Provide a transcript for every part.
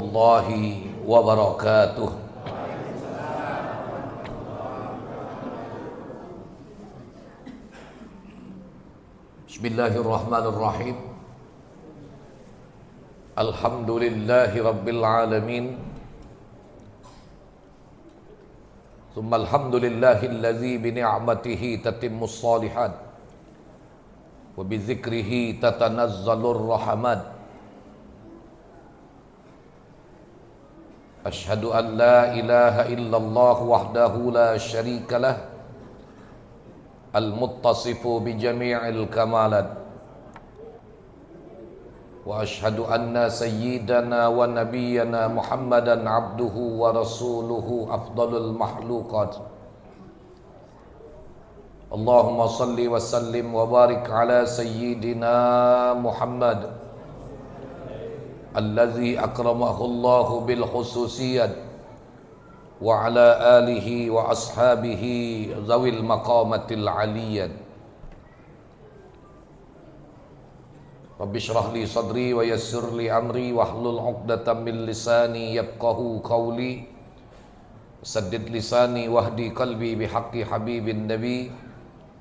warahmatullahi wabarakatuh. Bismillahirrahmanirrahim. Alhamdulillahi rabbil alamin. Thumma alhamdulillahillazi bi ni'matihi tatimmus shalihat wa bi dzikrihi tatanazzalur rahmat. Ashhadu an la ilaha illallah wahdahu la syarika lah al-muttasifu bi jami'il kamalat. Wa ashhadu anna sayyidana wa nabiyyana Muhammadan abduhu wa rasuluhu afdalul mahluqat. Allahumma salli wa sallim wa barik ala sayyidina Muhammad allazi akramahu Allahu bil khususiyat wa ala alihi wa ashabihi zawil maqamatil aliyat. Rabbi shrah li sadri wa yassir li amri wahlul 'uqdatam min lisani yafqahu qawli saddid lisani wahdi qalbi bihaqqi habibin nabi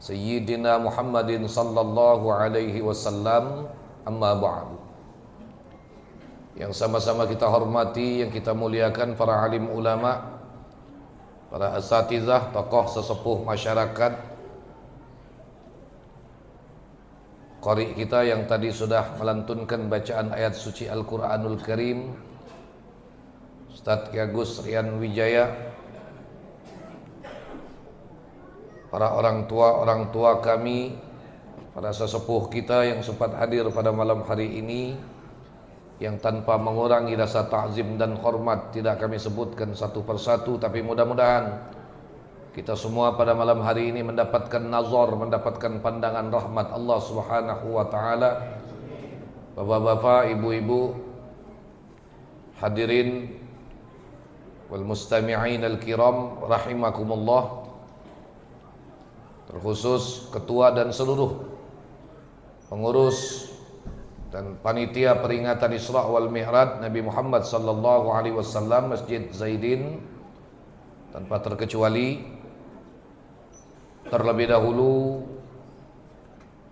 sayyidina Muhammadin sallallahu alaihi wasallam. Amma ba'du. Yang sama-sama kita hormati, yang kita muliakan para alim ulama, para asatizah, tokoh sesepuh masyarakat, qari kita yang tadi sudah melantunkan bacaan ayat suci Al-Quranul Karim, Ustadz Ki Agus Rian Wijaya, para orang tua kami, para sesepuh kita yang sempat hadir pada malam hari ini, yang tanpa mengurangi rasa ta'zim dan hormat tidak kami sebutkan satu persatu, tapi mudah-mudahan kita semua pada malam hari ini mendapatkan nazar, mendapatkan pandangan rahmat Allah Subhanahu wa taala. Bapak-bapak, ibu-ibu, hadirin wal mustami'in al-kiram rahimakumullah, terkhusus ketua dan seluruh pengurus dan panitia peringatan Isra wal Mi'raj Nabi Muhammad sallallahu alaihi wasallam Masjid Zaidin, tanpa terkecuali. Terlebih dahulu,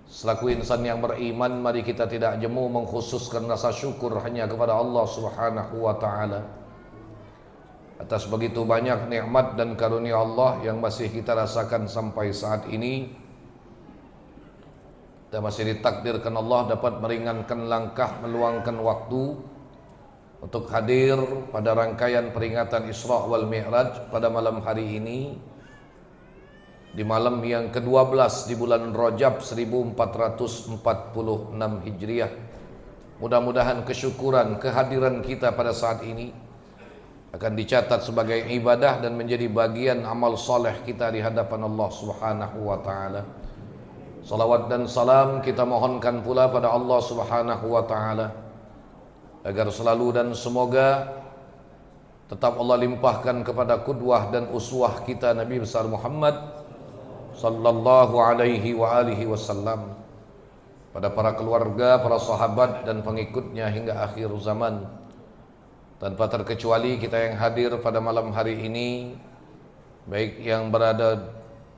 selaku insan yang beriman, mari kita tidak jemu mengkhususkan rasa syukur hanya kepada Allah Subhanahu wa taala atas begitu banyak nikmat dan karunia Allah yang masih kita rasakan sampai saat ini. Kita masih ditakdirkan Allah dapat meringankan langkah, meluangkan waktu untuk hadir pada rangkaian peringatan Isra wal Mi'raj pada malam hari ini, di malam yang ke-12 di bulan Rajab 1446 Hijriah. Mudah-mudahan kesyukuran kehadiran kita pada saat ini akan dicatat sebagai ibadah dan menjadi bagian amal soleh kita di hadapan Allah Subhanahu wa taala. Salawat dan salam kita mohonkan pula pada Allah Subhanahu wa taala agar selalu dan semoga tetap Allah limpahkan kepada qudwah dan uswah kita Nabi besar Muhammad sallallahu alaihi wa alihi wasallam, pada para keluarga, para sahabat dan pengikutnya hingga akhir zaman. Tanpa terkecuali kita yang hadir pada malam hari ini, baik yang berada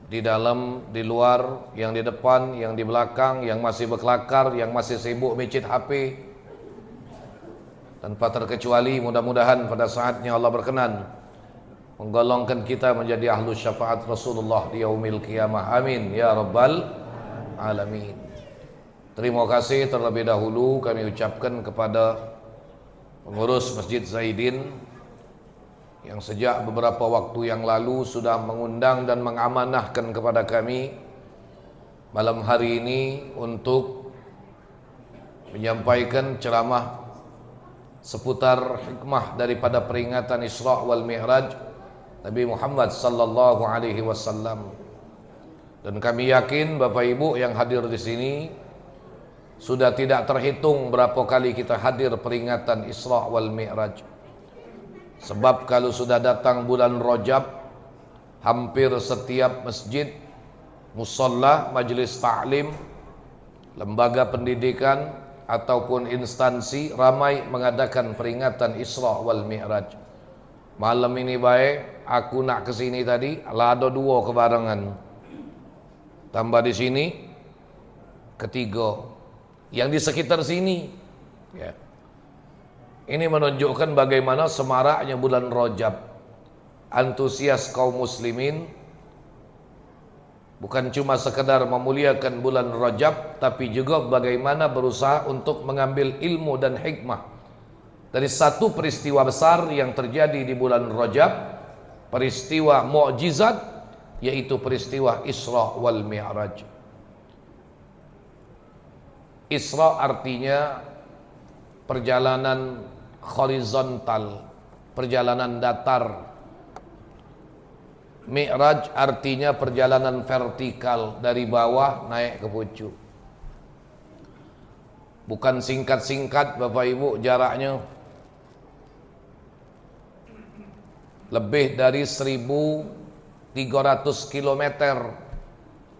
di dalam, di luar, yang di depan, yang di belakang, yang masih berkelakar, yang masih sibuk micit HP. Tanpa terkecuali mudah-mudahan pada saatnya Allah berkenan menggolongkan kita menjadi ahlu syafaat Rasulullah di yaumil qiyamah. Amin ya rabbal alamin. Terima kasih terlebih dahulu kami ucapkan kepada pengurus Masjid Zaidin yang sejak beberapa waktu yang lalu sudah mengundang dan mengamanahkan kepada kami malam hari ini untuk menyampaikan ceramah seputar hikmah daripada peringatan Isra wal Mi'raj Nabi Muhammad sallallahu alaihi wasallam. Dan kami yakin Bapak Ibu yang hadir di sini sudah tidak terhitung berapa kali kita hadir peringatan Isra wal Mi'raj. Sebab kalau sudah datang bulan Rajab, hampir setiap masjid, musalla, majelis ta'lim, lembaga pendidikan, ataupun instansi ramai mengadakan peringatan Isra wal Mi'raj. Malam ini baik, aku nak ke sini tadi, lah ada dua kebarangan. Tambah di sini ketiga. Yang di sekitar sini. Ya. Ini menunjukkan bagaimana semaraknya bulan Rajab. Antusias kaum muslimin bukan cuma sekedar memuliakan bulan Rajab, tapi juga bagaimana berusaha untuk mengambil ilmu dan hikmah dari satu peristiwa besar yang terjadi di bulan Rajab, peristiwa mukjizat, yaitu peristiwa Isra wal Mi'raj. Isra artinya perjalanan horizontal, perjalanan datar. Mi'raj artinya perjalanan vertikal, dari bawah naik ke pucuk. Bukan singkat-singkat Bapak Ibu, jaraknya lebih dari 1.300 km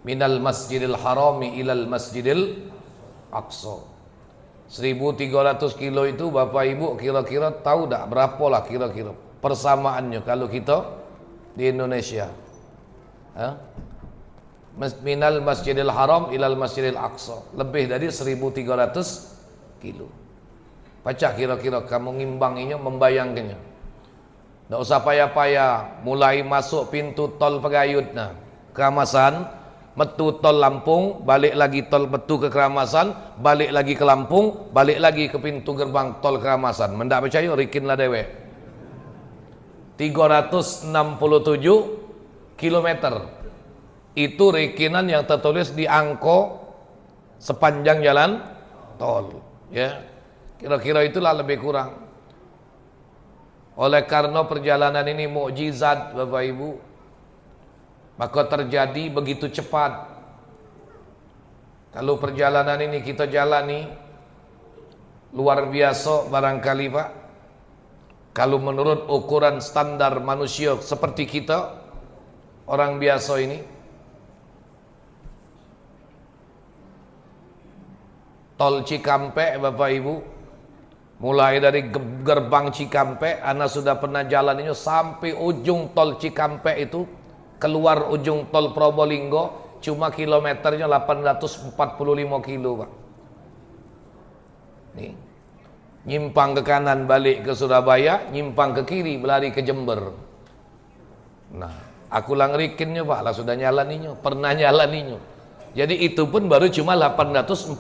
minal Masjidil Harami ilal Masjidil Aqsa. 1.300 kilo itu Bapak Ibu kira-kira tahu tak berapa lah kira-kira persamaannya kalau kita di Indonesia? Minal Masjidil Haram ilal Masjidil Aqsa, lebih dari 1.300 kilo. Pacak kira-kira kamu ngimbanginya, membayangkannya. Tak usah payah-payah, mulai masuk pintu tol Pegayut nah, Keramasan, metu tol Lampung, balik lagi tol metu ke Keramasan, balik lagi ke Lampung, balik lagi ke pintu gerbang tol Keramasan. Mendak percaya, rikinlah dewek. 367 kilometer. Itu rekinan yang tertulis di angko sepanjang jalan tol, ya. Kira-kira itulah lebih kurang. Oleh karena perjalanan ini mukjizat Bapak Ibu, maka terjadi begitu cepat. Kalau perjalanan ini kita jalani luar biasa barangkali Pak. Kalau menurut ukuran standar manusia seperti kita, orang biasa ini, tol Cikampek Bapak Ibu, mulai dari gerbang Cikampek, Anda sudah pernah jalan ini sampai ujung tol Cikampek itu, keluar ujung tol Probolinggo, cuma kilometernya 845 kilo Pak. Nih, nyimpang ke kanan balik ke Surabaya, nyimpang ke kiri berlari ke Jember. Nah, aku lang rikinnya Pak, lah sudah nyalaninya, pernah nyalaninya. Jadi itu pun baru cuma 845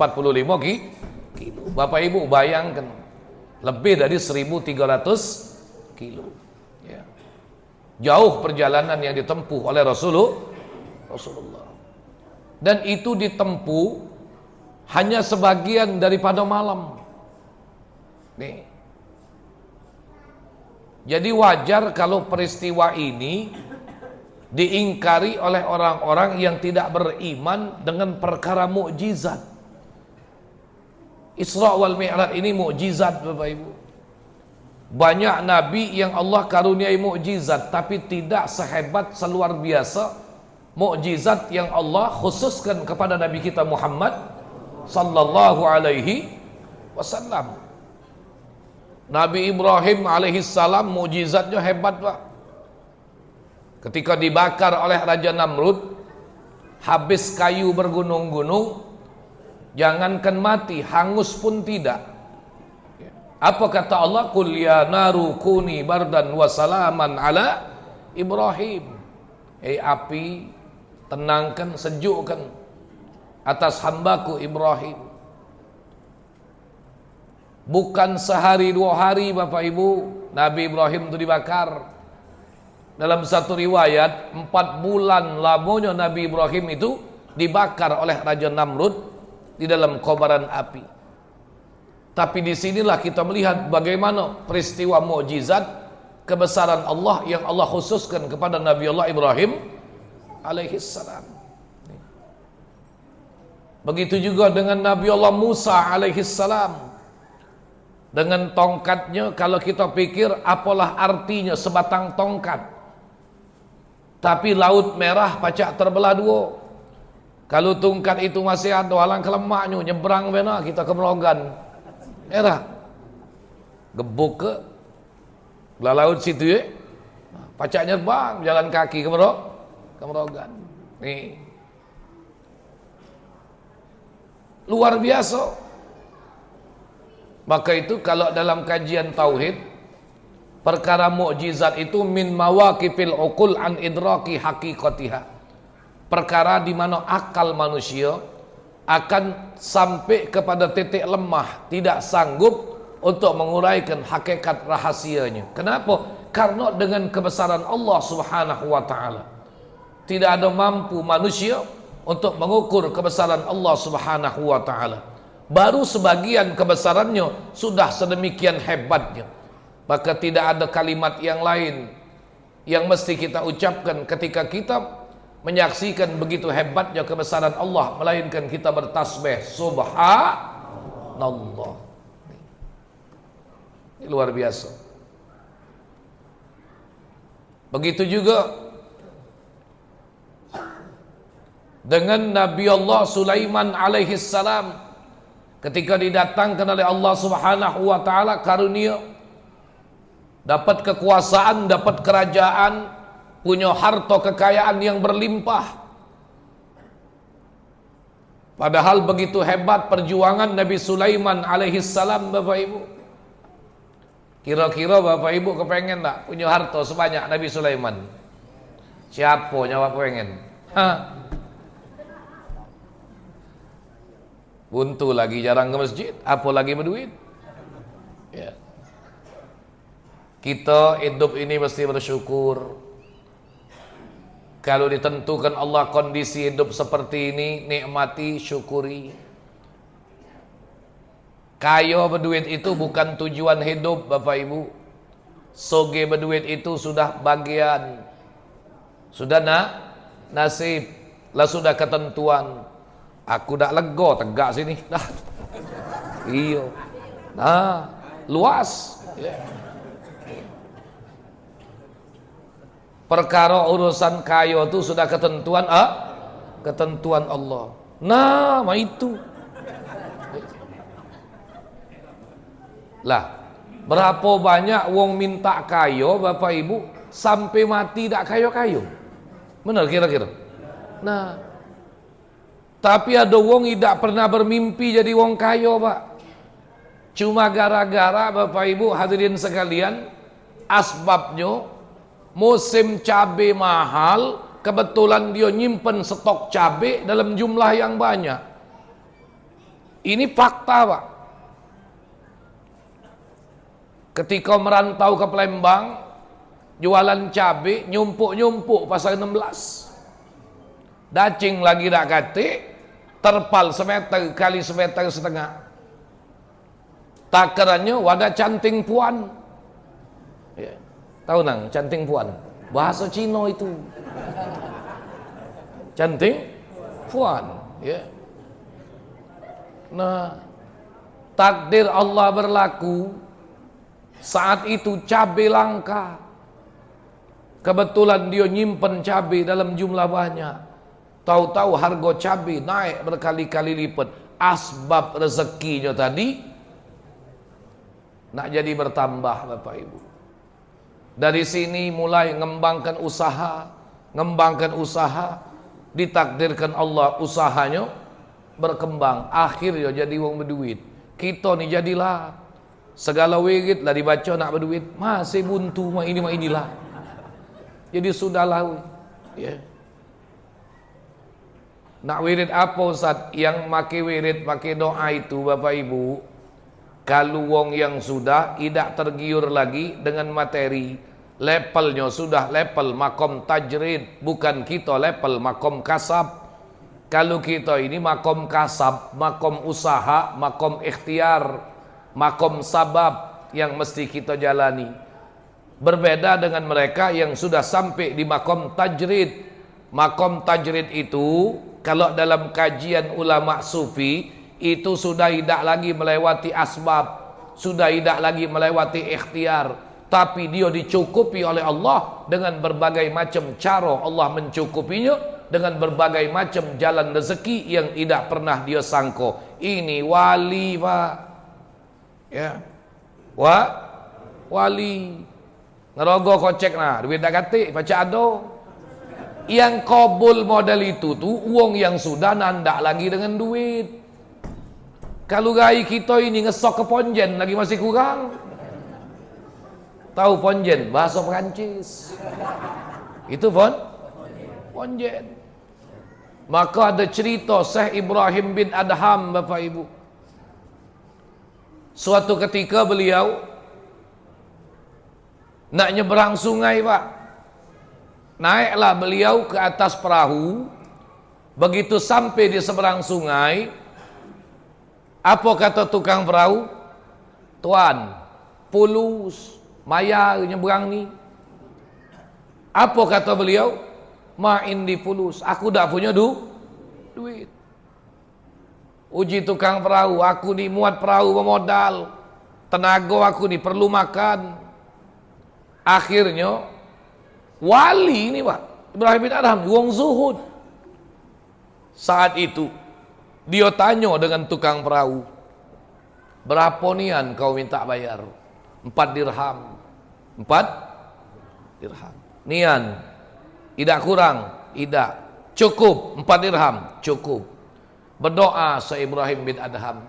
kilo. Bapak Ibu bayangkan, lebih dari 1.300 kilo. Ya. Jauh perjalanan yang ditempuh oleh Rasulullah. Dan itu ditempuh hanya sebagian daripada malam. Nih. Jadi wajar kalau peristiwa ini diingkari oleh orang-orang yang tidak beriman dengan perkara mukjizat. Isra wal Mi'raj ini mukjizat Bapak Ibu. Banyak nabi yang Allah karuniai mukjizat, tapi tidak sehebat seluar biasa mukjizat yang Allah khususkan kepada Nabi kita Muhammad sallallahu alaihi wasallam. Nabi Ibrahim alaihi salam mukjizatnya hebat Pak. Ketika dibakar oleh Raja Namrud, habis kayu bergunung-gunung, jangankan mati, hangus pun tidak. Apa kata Allah? Qul ya naru kuni bardan wa salaman ala Ibrahim. Api, tenangkan, sejukkan atas hambaku Ibrahim. Bukan sehari dua hari Bapak Ibu, Nabi Ibrahim itu dibakar. Dalam satu riwayat 4 bulan lamanya Nabi Ibrahim itu dibakar oleh Raja Namrud di dalam kobaran api. Tapi disinilah kita melihat bagaimana peristiwa mukjizat kebesaran Allah yang Allah khususkan kepada Nabi Allah Ibrahim alaihissalam. Begitu juga dengan Nabi Allah Musa alaihissalam. Dengan tongkatnya, kalau kita pikir apalah artinya sebatang tongkat, tapi Laut Merah pacak terbelah dua. Kalau tungkat itu masih ada, alang kelemaknya, nyebrang benar kita ke Melogan. Era. Gebuk ke laut situ ya. Pacak nyerbang, jalan kaki ke Merogan. Nih. Luar biasa. Maka itu kalau dalam kajian tauhid, perkara mukjizat itu min mawaqifil uqul an idraki haqiqatiha. Perkara di mana akal manusia akan sampai kepada titik lemah, tidak sanggup untuk menguraikan hakikat rahasianya. Kenapa? Karena dengan kebesaran Allah Subhanahu wa taala tidak ada mampu manusia untuk mengukur kebesaran Allah Subhanahu wa taala. Baru sebagian kebesarannya sudah sedemikian hebatnya. Maka tidak ada kalimat yang lain yang mesti kita ucapkan ketika kita menyaksikan begitu hebatnya kebesaran Allah, melainkan kita bertasbih subhanallah. Ini luar biasa. Begitu juga dengan Nabi Allah Sulaiman alaihi salam, ketika didatangkan oleh Allah Subhanahu wa taala karunia, dapat kekuasaan, dapat kerajaan, punya harta kekayaan yang berlimpah. Padahal begitu hebat perjuangan Nabi Sulaiman alaihi salam, Bapak Ibu. Kira-kira Bapak Ibu kepengen tak punya harta sebanyak Nabi Sulaiman? Siapa nyawa pengen? Buntu lagi jarang ke masjid, apa lagi berduit? Ya. Kita hidup ini mesti bersyukur. Kalau ditentukan Allah kondisi hidup seperti ini, nikmati, syukuri. Kaya berduit itu bukan tujuan hidup, Bapak Ibu. Soge berduit itu sudah bagian. Sudah nasib. Lah sudah ketentuan. Aku dah lega tegak sini. Dah. Iya. Nah, luas. Yeah. Perkara urusan kaya itu sudah ketentuan ketentuan Allah. Nah, itu. Lah, berapa banyak wong minta kaya Bapak Ibu sampai mati tak kaya-kaya. Benar kira-kira? Nah, tapi ada wong tidak pernah bermimpi jadi wong kaya, Pak. Cuma gara-gara Bapak Ibu hadirin sekalian, asbabnya musim cabai mahal, kebetulan dia nyimpen stok cabai dalam jumlah yang banyak. Ini fakta, Pak. Ketika merantau ke Palembang, jualan cabai nyumpuk-nyumpuk pasal 16. Dacing lagi dak kate, terpal semeter kali semeter setengah. Takarannya wadah canting puan. Ya. Tahu nang canting puan? Bahasa Cina itu. Canting puan, ya. Nah, takdir Allah berlaku. Saat itu cabai langka. Kebetulan dia nyimpen cabai dalam jumlah banyak. Tahu-tahu harga cabai naik berkali-kali lipat. Asbab rezekinya tadi nak jadi bertambah, Bapak Ibu. Dari sini mulai ngembangkan usaha, ditakdirkan Allah usahanya berkembang, akhirnya jadi wong berduit. Kita ni jadilah segala wirid lah dibaca nak berduit, masih buntu mah inilah. Jadi sudahlah, ya. Nak wirid apa Ustaz? Yang make wirid, make doa itu Bapak Ibu, kalau wong yang sudah tidak tergiur lagi dengan materi, levelnya sudah level makom tajrid, bukan kita level makom kasab. Kalau kita ini makom kasab, makom usaha, makom ikhtiar, makom sabab yang mesti kita jalani. Berbeda dengan mereka yang sudah sampai di makom tajrid. Makom tajrid itu kalau dalam kajian ulama sufi itu sudah tidak lagi melewati asbab, sudah tidak lagi melewati ikhtiar, tapi dia dicukupi oleh Allah dengan berbagai macam cara. Allah mencukupinya dengan berbagai macam jalan rezeki yang tidak pernah dia sangka. Ini wali, Pak. Ya. Wali. Ngerogoh kocek nah, duit tak katik, baca ado. Yang kabul model itu tuh uang yang sudah nandak lagi dengan duit. Kalau gai kita ini ngesok ke ponjen lagi masih kurang. Tahu ponjen bahasa Perancis. Itu ponjen. Maka ada cerita Syekh Ibrahim bin Adham, Bapak Ibu. Suatu ketika beliau nak nyeberang sungai, Pak. Naiklah beliau ke atas perahu. Begitu sampai di seberang sungai, apa kata tukang perahu? Tuan, pulus, maya nyeberang ni. Apa kata beliau? Ma indi pulus, aku tak punya duit. Uji tukang perahu, aku ni muat perahu bermodal. Tenaga aku ni perlu makan. Akhirnya wali ini, Pak, Ibrahim bin Adham, wong zuhud. Saat itu dia tanya dengan tukang perahu, berapa nian kau minta bayar? 4 dirham. 4 dirham. Nian, tidak kurang, tidak. Cukup 4 dirham, cukup. Berdoa Syekh Ibrahim bin Adham,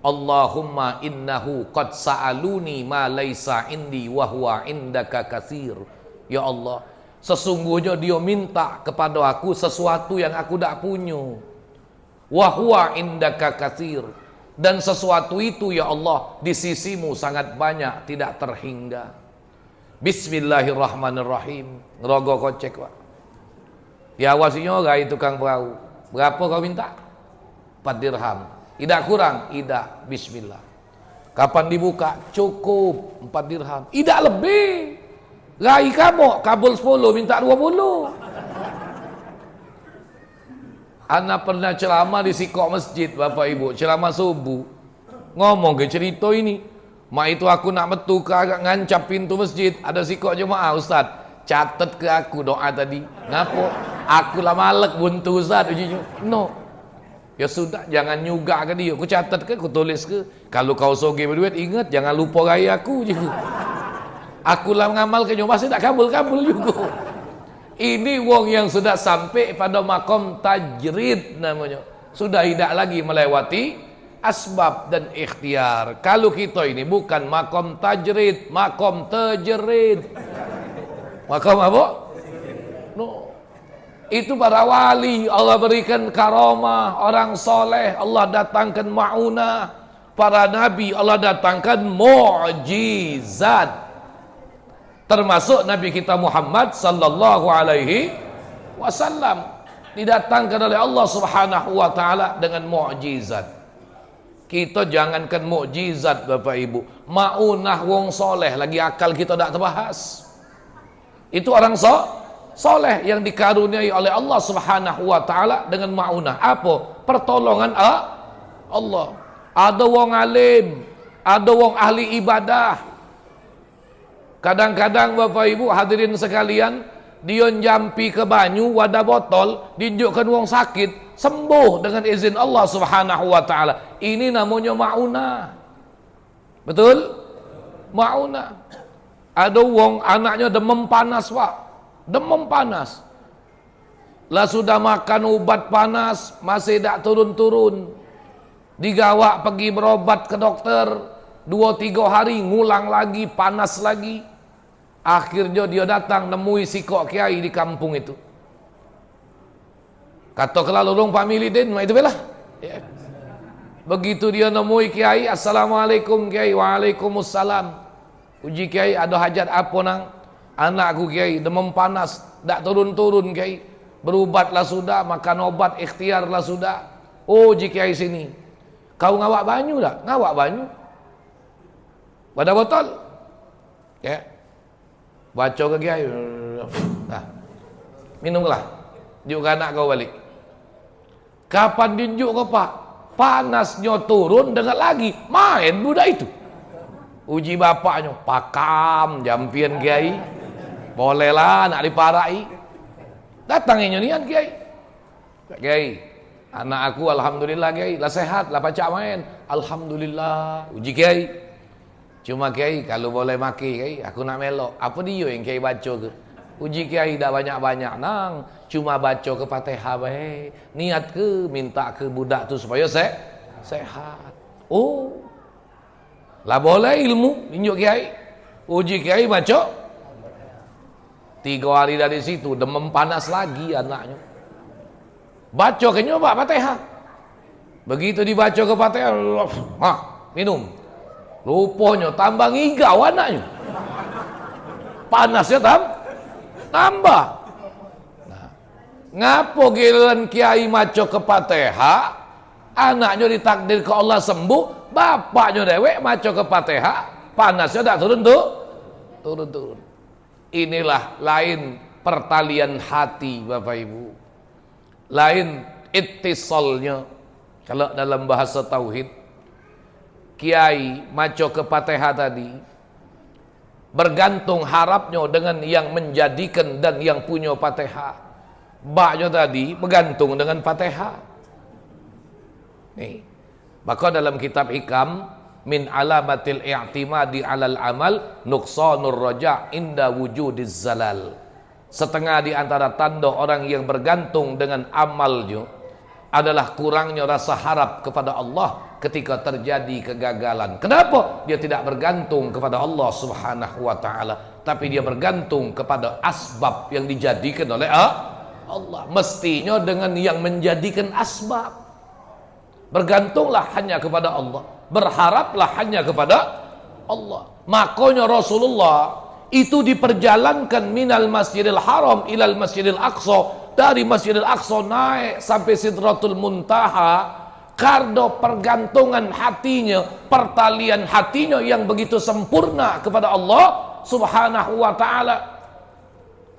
Allahumma innahu qad sa'aluni ma laisa indi wa huwa indaka katsir. Ya Allah, sesungguhnya dia minta kepada aku sesuatu yang aku tak punya. Wa huwa indaka katsir, dan sesuatu itu ya Allah di sisimu sangat banyak, tidak terhingga. Bismillahirrahmanirrahim. Ngerogoh kocek, Pak. Diawasinya gai tukang perahu. Berapa kau minta? 4 dirham. Tidak kurang, tidak. Bismillah. Kapan dibuka? Cukup 4 dirham. Tidak lebih. Rai kamu kabul 10 minta 20. Anak pernah ceramah di sikok masjid, Bapak Ibu, ceramah subuh. Ngomong ke cerita ini. Mak itu aku nak metu ke agak ngancap pintu masjid, ada sikok jemaah, Ustaz. Catat ke aku doa tadi. Ngapa? Aku lah malek buntu, Ustaz. No. Ya sudah, jangan nyugak ke dia. Aku catat ke, aku tulis ke. Kalau kau soge berduit, ingat jangan lupa raya aku juga. Aku lah ngamal ke nyoba, saya tak kabul-kabul juga. Ini wong yang sudah sampai pada makom tajrid namanya. Sudah tidak lagi melewati asbab dan ikhtiar. Kalau kita ini bukan makom tajrid, makom tajrid. Makom apa? No. Itu para wali Allah berikan karamah, orang soleh Allah datangkan ma'unah, para nabi Allah datangkan mu'jizat, termasuk Nabi kita Muhammad sallallahu alaihi wasallam didatangkan oleh Allah subhanahu wa ta'ala dengan mu'jizat. Kita jangankan mu'jizat, Bapak Ibu, ma'unah wong soleh lagi akal kita tak terbahas. Itu orang soleh yang dikaruniai oleh Allah subhanahu wa ta'ala dengan ma'unah. Apa? Pertolongan Allah. Ada wong alim, ada wong ahli ibadah. Kadang-kadang Bapak Ibu hadirin sekalian, dia jampi ke banyu wadah botol, diunjukkan wong sakit, sembuh dengan izin Allah subhanahu wa ta'ala. Ini namanya ma'unah. Betul? Ma'unah. Ada wong anaknya demam panas, Pak. Demam panas. Lah sudah makan obat panas, masih tak turun-turun. Digawak pergi berobat ke dokter, 2-3 hari ngulang lagi, panas lagi. Akhirnya dia datang nemui si kok kiai di kampung itu. Kata kelalurung family din, itu belah. Ya. Begitu dia nemui kiai, assalamualaikum kiai, waalaikumsalam. Uji kiai, ada hajat apa nang? Anakku kiai demam panas, tak turun-turun kiai. Berubatlah sudah, makan obat ikhtiarlah sudah. Oh uji kiai sini. Kau ngawak banyu tak? Ngawak banyu. Pada botol. Ya. Baca ke kiai. Nah. Minumlah. Juga anak kau balik. Kapan dinjuk kau, Pak? Panasnya turun, dengar lagi. Main budak itu. Uji bapaknya, pakam jampian kiai. Bolehlah nak diparai. Datang ini nian kiai. Kiai, anak aku alhamdulillah Kiai, lah sehat, lah pacak main. Alhamdulillah. Uji Kiai. Cuma Kiai kalau boleh maki Kiai, aku nak melok. Apa dia yang Kiai baca ke? Uji Kiai dah banyak-banyak nang, cuma baca ke Fatihah bae. Niat ke minta ke budak tu supaya sehat. Oh. Lah boleh ilmu tunjuk Kiai. Uji Kiai baca 3 hari dari situ demam panas lagi anaknya. Baca ke nyoba Fatihah. Begitu dibaca ke Fatihah, minum. Rupanya tambah ngigau anaknya. Panasnya tambah. Nah, ngapo giliran Kiai maca ke Fatihah, anaknya ditakdir ke Allah sembuh, bapaknya dewek maca ke Fatihah, panasnya tak turun. Inilah lain pertalian hati Bapak Ibu. Lain ittisalnya. Kalau dalam bahasa tauhid, Kiai maca ke Fatihah tadi bergantung harapnya dengan yang menjadikan dan yang punya Fatihah. Baknya tadi bergantung dengan Fatihah. Nih. Maka dalam kitab Hikam, min alamatil i'timadi alal amal nuqsanur raja' inda wujudiz zalal. Setengah di antara tanda orang yang bergantung dengan amalnya adalah kurangnya rasa harap kepada Allah ketika terjadi kegagalan. Kenapa? Dia tidak bergantung kepada Allah Subhanahu wa taala, tapi dia bergantung kepada asbab yang dijadikan oleh Allah. Mestinya dengan yang menjadikan asbab. Bergantunglah hanya kepada Allah, berharaplah hanya kepada Allah. Makanya Rasulullah itu diperjalankan minal Masjidil Haram ilal Masjidil Aqsa, dari Masjidil Aqsa naik sampai Sidratul Muntaha karena pergantungan hatinya, pertalian hatinya yang begitu sempurna kepada Allah Subhanahu wa taala.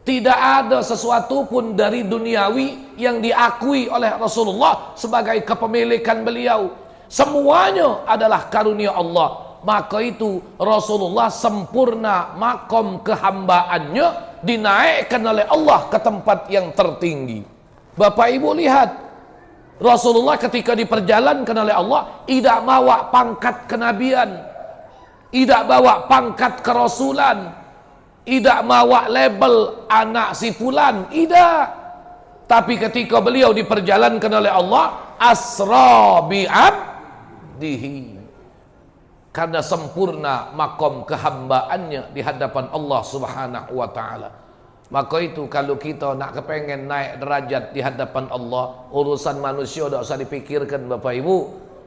Tidak ada sesuatu pun dari duniawi yang diakui oleh Rasulullah sebagai kepemilikan beliau. Semuanya adalah karunia Allah. Maka itu Rasulullah sempurna makom kehambaannya dinaikkan oleh Allah ke tempat yang tertinggi. Bapak Ibu lihat, Rasulullah ketika diperjalankan oleh Allah tidak bawa pangkat kenabian, tidak bawa pangkat kerasulan, tidak bawa label anak si fulan, tidak. Tapi ketika beliau diperjalankan oleh Allah, asra bi abdihi, karena sempurna makom kehambaannya di hadapan Allah Subhanahu wa taala. Maka itu kalau kita nak kepengen naik derajat di hadapan Allah, urusan manusia tak usah dipikirkan Bapak Ibu.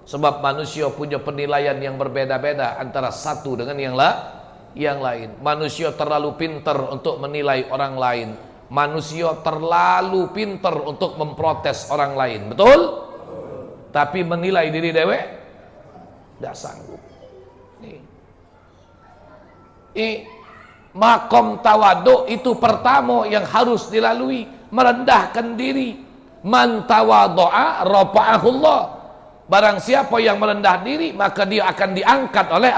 Sebab manusia punya penilaian yang berbeda-beda antara satu dengan yang lain. Manusia terlalu pintar untuk menilai orang lain. Manusia terlalu pintar untuk memprotes orang lain. Betul? Tapi menilai diri dewek tidak sanggup. Makom tawaduk itu pertama yang harus dilalui, merendahkan diri. Man tawadu'a rafa'ahullah. Barang siapa yang merendah diri, maka dia akan diangkat oleh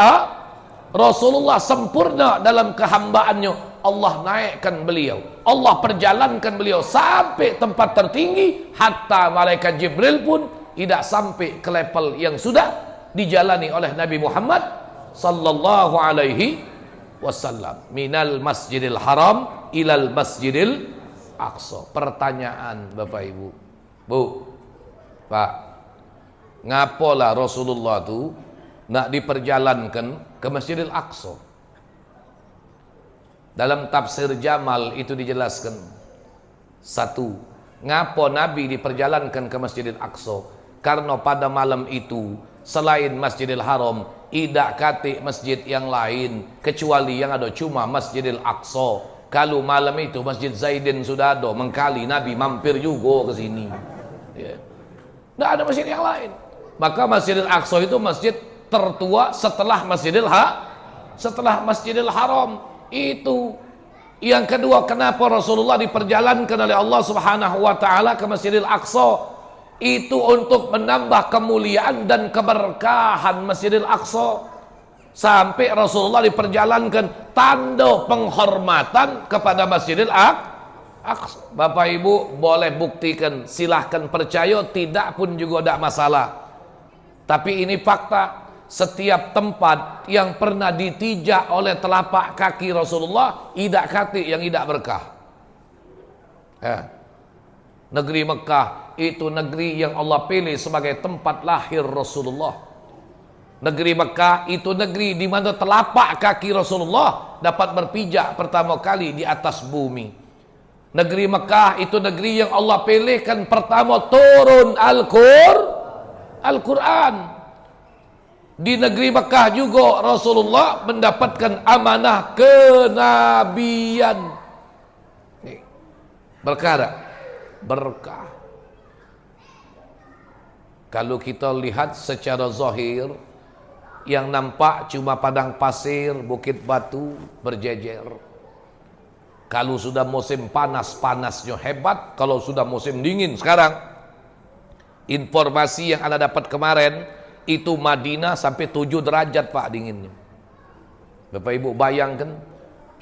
Rasulullah. Sempurna dalam kehambaannya, Allah naikkan beliau, Allah perjalankan beliau sampai tempat tertinggi, hatta malaikat Jibril pun tidak sampai ke level yang sudah dijalani oleh Nabi Muhammad sallallahu alaihi wasallam. Minal Masjidil Haram ilal Masjidil Aqsa. Pertanyaan Bapak Ibu, Bu, Pak, ngapola Rasulullah tu nak diperjalankan ke Masjidil Aqsa? Dalam tafsir Jamal itu dijelaskan, satu, ngapo Nabi diperjalankan ke Masjidil Aqsa? Karena pada malam itu selain Masjidil Haram tidak kate masjid yang lain, kecuali yang ada cuma Masjidil Aqsa. Kalau malam itu Masjid Zaidin sudah ada, mengkali Nabi mampir juga ke sini. Ya. Tidak ada masjid yang lain. Maka Masjidil Aqsa itu masjid tertua setelah Masjidil Haram. Itu yang kedua, kenapa Rasulullah diperjalankan oleh Allah Subhanahu wa taala ke Masjidil Aqsa? Itu untuk menambah kemuliaan dan keberkahan Masjidil Aqsa. Sampai Rasulullah diperjalankan tanda penghormatan kepada Bapak Ibu boleh buktikan, silahkan percaya, tidak pun juga tidak masalah. Tapi ini fakta, setiap tempat yang pernah ditijak oleh telapak kaki Rasulullah, idak kaki yang idak berkah. Negeri Mekah itu negeri yang Allah pilih sebagai tempat lahir Rasulullah. Negeri Mekah itu negeri di mana telapak kaki Rasulullah dapat berpijak pertama kali di atas bumi. Negeri Mekah itu negeri yang Allah pilihkan pertama turun Al-Quran. Di negeri Mekah juga Rasulullah mendapatkan amanah kenabian. Berkah tak? Berkah. Kalau kita lihat secara zahir, yang nampak cuma padang pasir, bukit batu berjejer. Kalau sudah musim panas, panasnya hebat. Kalau sudah musim dingin sekarang, informasi yang Anda dapat kemarin, itu Madinah sampai 7 derajat Pak dinginnya. Bapak Ibu bayangkan,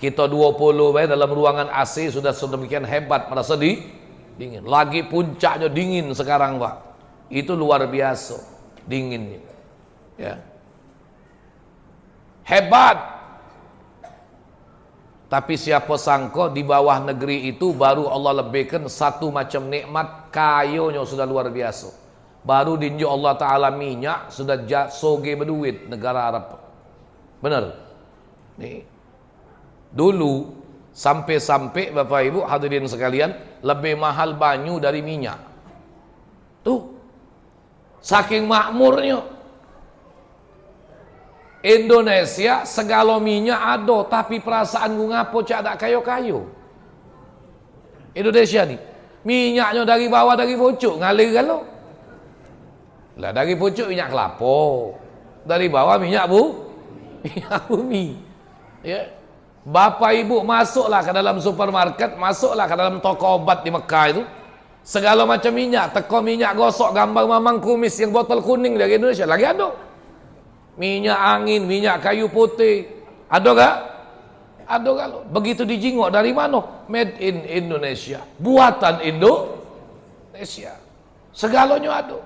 kita 20 dalam ruangan AC sudah sedemikian hebat, merasa dingin. Lagi puncaknya dingin sekarang Pak. Itu luar biasa dinginnya. Ya. Hebat. Tapi siapa sangka di bawah negeri itu baru Allah lebihkan satu macam nikmat, kayanya sudah luar biasa. Baru dinju Allah Ta'ala minyak sudah soge berduit negara Arab. Benar. Nih. Dulu sampai-sampai Bapak Ibu hadirin sekalian, lebih mahal banyu dari minyak. Tuh. Saking makmurnya. Indonesia segala minyak ada, tapi perasaan gue ngapo cak tak kayo-kayo. Indonesia nih minyaknya dari bawah, dari pucuk ngalir kalau lah, dari pucuk minyak kelapa, dari bawah minyak minyak bumi. Ya. Bapak Ibu masuklah ke dalam supermarket, masuklah ke dalam toko obat di Mekah itu, segala macam minyak, teko minyak gosok gambar Mamang Kumis yang botol kuning dari Indonesia lagi ada. Minyak angin, minyak kayu putih, ada gak? Ada gak? Begitu dijingok dari mana? Made in Indonesia, buatan Indonesia, segalanya ada.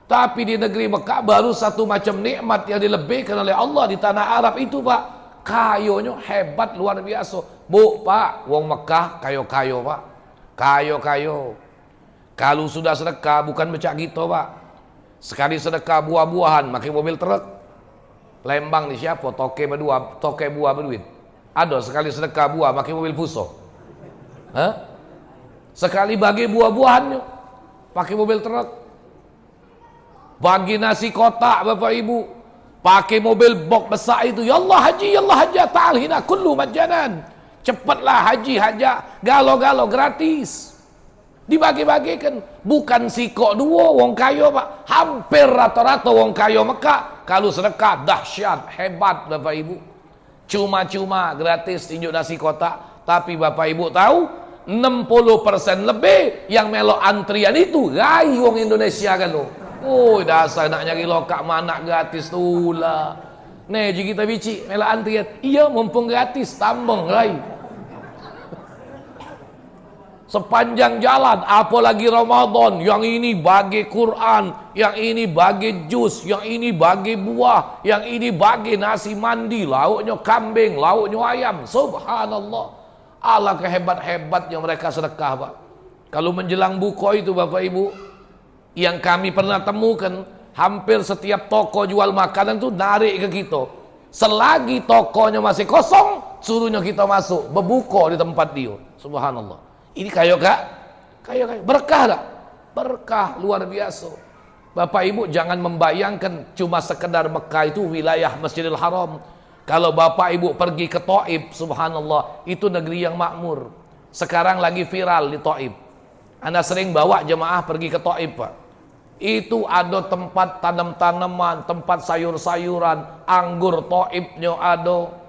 Tapi di negeri Mekah baru satu macam nikmat yang dilebihkan oleh Allah di tanah Arab itu Pak, kayonya hebat luar biasa. Bu Pak, wong Mekah kayo-kayo Pak, kayo-kayo. Kalau sudah sedekah bukan becak gitu Pak, sekali sedekah buah-buahan pakai mobil truk. Lembang di siapa? Toke buah berduit. Ada sekali sedekah buah pakai mobil fuso. Sekali bagi buah-buahannya pakai mobil truk. Bagi nasi kotak Bapak Ibu pakai mobil box besar itu. Ya Allah haji, ya Allah haja, ta'al hina kullu majanan. Cepatlah haji haja, galo-galo gratis. Dibagi-bagikan, bukan sikok dua wong kayo Pak, hampir rata-rata wong kayo Mekah kalau sedekah dahsyat hebat Bapak Ibu. Cuma-cuma gratis tinjuk nasi kotak, tapi Bapak Ibu tahu 60% lebih yang melok antrian itu gai wong Indonesia kan lo. Oh dasar nak nyari lokak mana gratis tu lah. Nih jadi kita bici melok antrian, iya mumpung gratis tambang gai. Sepanjang jalan, apalagi Ramadan, yang ini bagi Quran, yang ini bagi jus, yang ini bagi buah, yang ini bagi nasi mandi, lauknya kambing, lauknya ayam. Subhanallah. Allah kehebat-hebatnya mereka sedekah Pak. Kalau menjelang buka itu Bapak Ibu, yang kami pernah temukan, hampir setiap toko jual makanan itu narik ke kita. Selagi tokonya masih kosong, suruhnya kita masuk, berbuka di tempat dia. Subhanallah. Ini kayo kak? Kayo. Berkah tak? Berkah luar biasa. Bapak Ibu jangan membayangkan cuma sekedar Mekah itu wilayah Masjidil Haram. Kalau Bapak Ibu pergi ke Taif, subhanallah, itu negeri yang makmur. Sekarang lagi viral di Taif. Anda sering bawa jemaah pergi ke Taif Pak. Itu ada tempat tanam-tanaman, tempat sayur-sayuran, anggur Taifnya ada.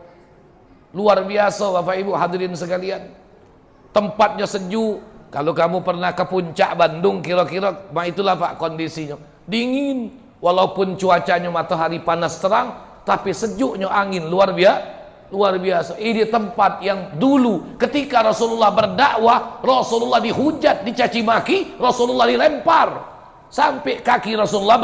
Luar biasa Bapak Ibu hadirin sekalian. Tempatnya sejuk. Kalau kamu pernah ke puncak Bandung, kira-kira itulah Pak kondisinya. Dingin, walaupun cuacanya matahari panas terang, tapi sejuknya angin luar Luar biasa. Ini tempat yang dulu ketika Rasulullah berdakwah, Rasulullah dihujat, dicaci maki, Rasulullah dilempar sampai kaki Rasulullah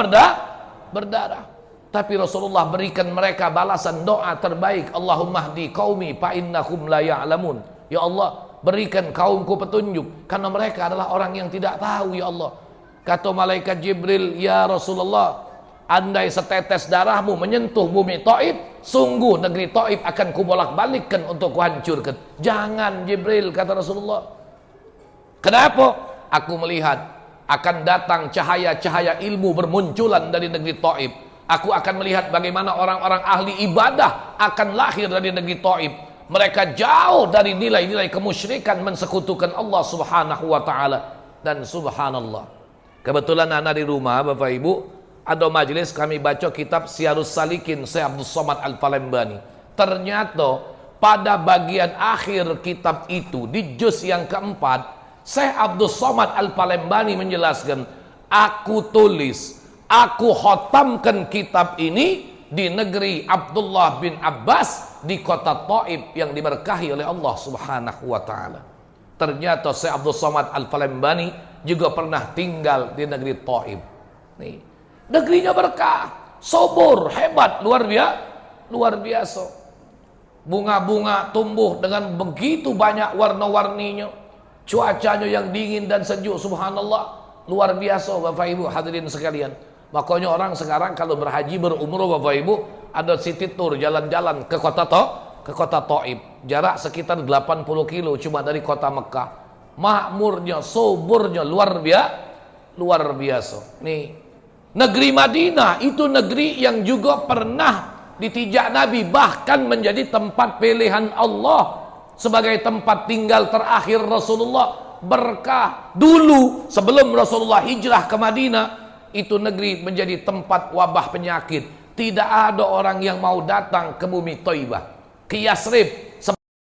berdarah. Tapi Rasulullah berikan mereka balasan doa terbaik. Allahumma hdi qaumi fa innahum la ya'lamun. Ya Allah, berikan kaumku petunjuk karena mereka adalah orang yang tidak tahu, ya Allah. Kata malaikat Jibril, ya Rasulullah, andai setetes darahmu menyentuh bumi Taif, sungguh negeri Taif akan kubolak-balikkan untuk kuhancurkan. Jangan Jibril, kata Rasulullah. Kenapa? Aku melihat akan datang cahaya-cahaya ilmu bermunculan dari negeri Taif. Aku akan melihat bagaimana orang-orang ahli ibadah akan lahir dari negeri Taif. Mereka jauh dari nilai-nilai kemusyrikan, mensekutukan Allah Subhanahu wa taala. Dan subhanallah, kebetulan anak di rumah, Bapak Ibu, ada majelis kami baca kitab Syiarus Salikin Syekh Abdul Somad Al-Palembani. Ternyata pada bagian akhir kitab itu, di juz yang keempat, Syekh Abdul Somad Al-Palembani menjelaskan, aku tulis, aku khatamkan kitab ini di negeri Abdullah bin Abbas, di kota Taif yang diberkahi oleh Allah Subhanahu wa taala. Ternyata Syekh Abdul Somad Al-Palembani juga pernah tinggal di negeri Taif. Nih, negerinya berkah, subur, hebat, luar biasa. Bunga-bunga tumbuh dengan begitu banyak warna-warninya. Cuacanya yang dingin dan sejuk, subhanallah, luar biasa Bapak Ibu hadirin sekalian. Makanya orang sekarang kalau berhaji berumrah, Bapak Ibu, ada city tour jalan-jalan ke kota Taif. Jarak sekitar 80 kilo cuma dari kota Mekah. Makmurnya, suburnya luar biasa. Nih, negeri Madinah itu negeri yang juga pernah ditijak Nabi, bahkan menjadi tempat pilihan Allah sebagai tempat tinggal terakhir Rasulullah. Berkah dulu sebelum Rasulullah hijrah ke Madinah, itu negeri menjadi tempat wabah penyakit. Tidak ada orang yang mau datang ke bumi Thaibah, ke Yasrib.